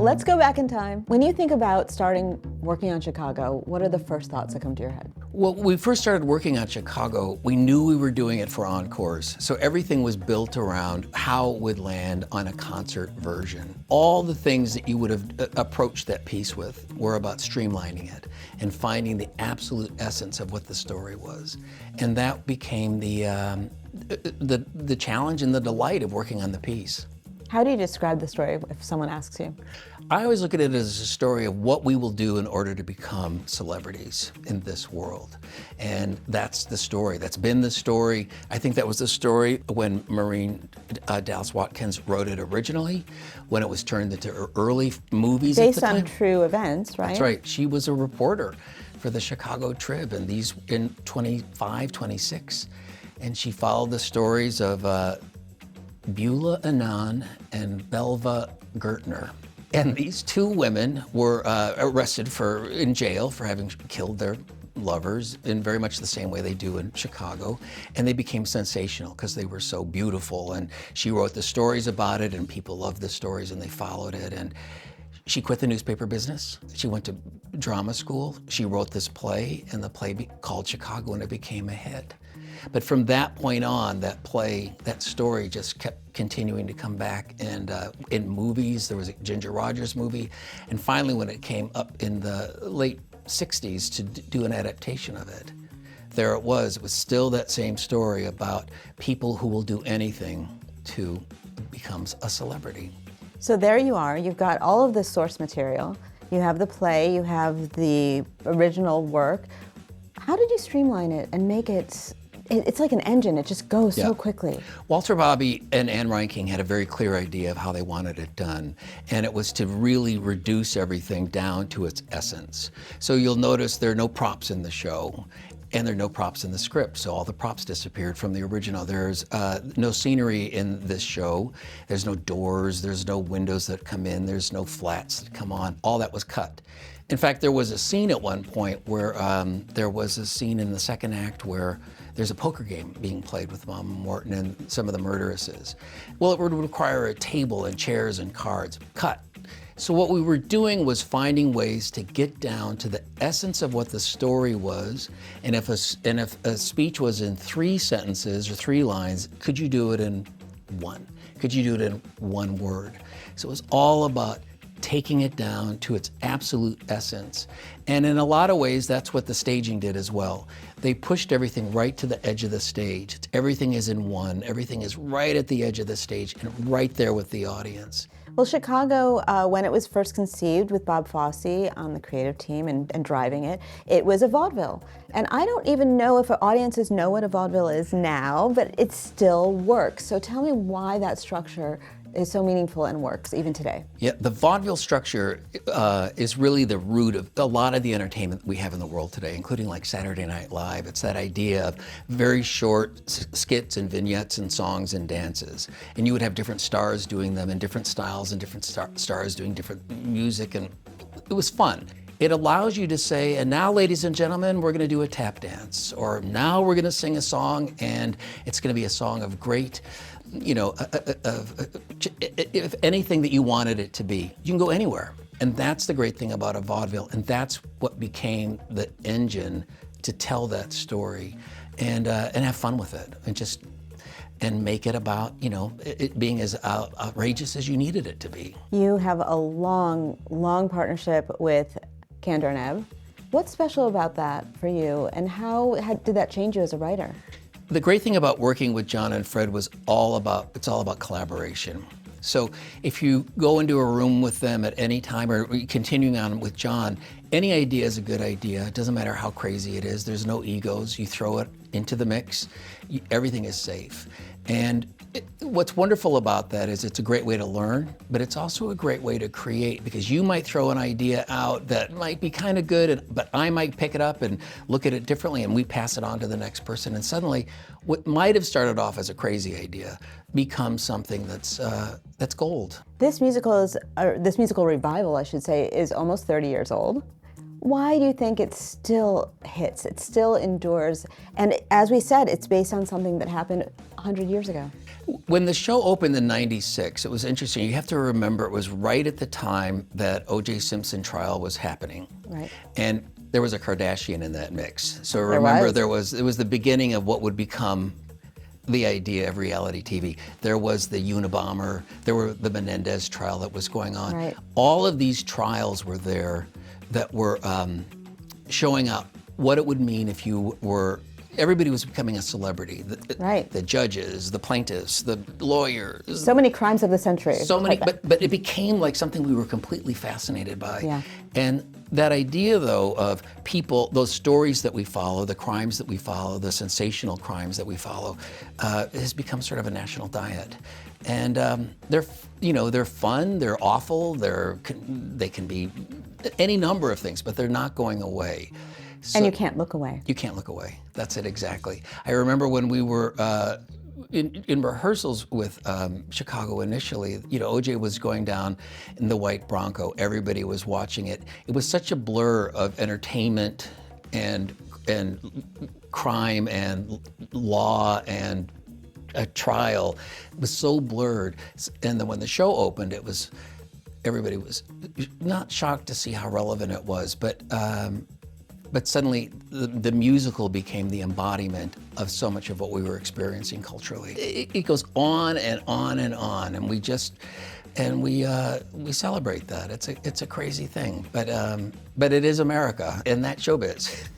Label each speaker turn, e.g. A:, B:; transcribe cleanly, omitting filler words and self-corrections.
A: let's go back in time. When you think about starting working on Chicago, what are the first thoughts that come to your head?
B: Well, when we first started working on Chicago, we knew we were doing it for encores. So everything was built around how it would land on a concert version. All the things that you would have approached that piece with were about streamlining it and finding the absolute essence of what the story was. And that became the challenge and the delight of working on the piece.
A: How do you describe the story if someone asks you?
B: I always look at it as a story of what we will do in order to become celebrities in this world. And that's the story. That's been the story. I think that was the story when Maureen Dallas Watkins wrote it originally, when it was turned into early movies
A: Based
B: at the time.
A: on true events, right?
B: That's right. She was a reporter for the Chicago Trib in 25, 26. And she followed the stories of Beulah Anand and Belva Gertner. And these two women were arrested in jail for having killed their lovers in very much the same way they do in Chicago. And they became sensational because they were so beautiful. And she wrote the stories about it, and people loved the stories, and they followed it. And she quit the newspaper business. She went to drama school. She wrote this play, and the play called Chicago, and it became a hit. But from that point on, that play, that story just kept continuing to come back. And in movies, there was a Ginger Rogers movie. And finally, when it came up in the late 60s to do an adaptation of it, there it was still that same story about people who will do anything to become a celebrity.
A: So there you are, you've got all of this source material. You have the play, you have the original work. How did you streamline it and make it, it's like an engine, it just goes so quickly.
B: Walter Bobby and Ann Reinking had a very clear idea of how they wanted it done, and it was to really reduce everything down to its essence. So you'll notice there are no props in the show, and there are no props in the script, so all the props disappeared from the original. There's no scenery in this show. There's no doors, there's no windows that come in, there's no flats that come on. All that was cut. In fact, there was a scene at one point where there was a scene in the second act where there's a poker game being played with Mama Morton and some of the murderesses. Well, it would require a table and chairs and cards. Cut. So what we were doing was finding ways to get down to the essence of what the story was, and if a speech was in 3 sentences or 3 lines, could you do it in 1? Could you do it in 1 word? So it was all about taking it down to its absolute essence. And in a lot of ways, that's what the staging did as well. They pushed everything right to the edge of the stage. Everything is in 1, everything is right at the edge of the stage and right there with the audience.
A: Well, Chicago, when it was first conceived with Bob Fosse on the creative team and driving it, it was a vaudeville. And I don't even know if audiences know what a vaudeville is now, but it still works. So tell me why that structure is so meaningful and works even today.
B: Yeah, the vaudeville structure is really the root of a lot of the entertainment we have in the world today, including like Saturday Night Live. It's that idea of very short skits and vignettes and songs and dances. And you would have different stars doing them in different styles and different stars doing different music, and it was fun. It allows you to say, and now, ladies and gentlemen, we're gonna do a tap dance, or now we're gonna sing a song, and it's gonna be a song of great, if anything that you wanted it to be. You can go anywhere. And that's the great thing about a vaudeville, and that's what became the engine to tell that story and have fun with it, and make it about, it being as outrageous as you needed it to be.
A: You have a long, long partnership with Candor and Ebb. What's special about that for you, and how did that change you as a writer?
B: The great thing about working with John and Fred was it's all about collaboration. So if you go into a room with them at any time, or continuing on with John, any idea is a good idea. It doesn't matter how crazy it is. There's no egos. You throw it into the mix. Everything is safe. And what's wonderful about that is it's a great way to learn, but it's also a great way to create, because you might throw an idea out that might be kind of good, but I might pick it up and look at it differently, and we pass it on to the next person. And suddenly, what might have started off as a crazy idea becomes something that's gold.
A: This musical revival, I should say, is almost 30 years old. Why do you think it still hits, it still endures? And as we said, it's based on something that happened 100 years ago.
B: When the show opened in '96, it was interesting. You have to remember it was right at the time that O.J. Simpson trial was happening.
A: Right.
B: And there was a Kardashian in that mix. So remember, it was the beginning of what would become the idea of reality TV. There was the Unabomber, there were the Menendez trial that was going on.
A: Right.
B: All of these trials were there that were showing up what it would mean if you were, everybody was becoming a celebrity. The judges, the plaintiffs, the lawyers.
A: So many crimes of the century.
B: So many, but it became like something we were completely fascinated by.
A: Yeah.
B: And that idea, though, of people, those stories that we follow, the crimes that we follow, the sensational crimes that we follow, has become sort of a national diet. And they're fun, they're awful, they can be any number of things, but they're not going away. So,
A: and you can't look away.
B: You can't look away. That's it exactly. I remember when we were in rehearsals with Chicago initially, OJ was going down in the white Bronco. Everybody was watching it. It was such a blur of entertainment and crime and law and a trial. It was so blurred. And then when the show opened, everybody was not shocked to see how relevant it was, but suddenly the musical became the embodiment of so much of what we were experiencing culturally. It goes on and on and on, and we celebrate that. It's a crazy thing, but it is America, and that's showbiz.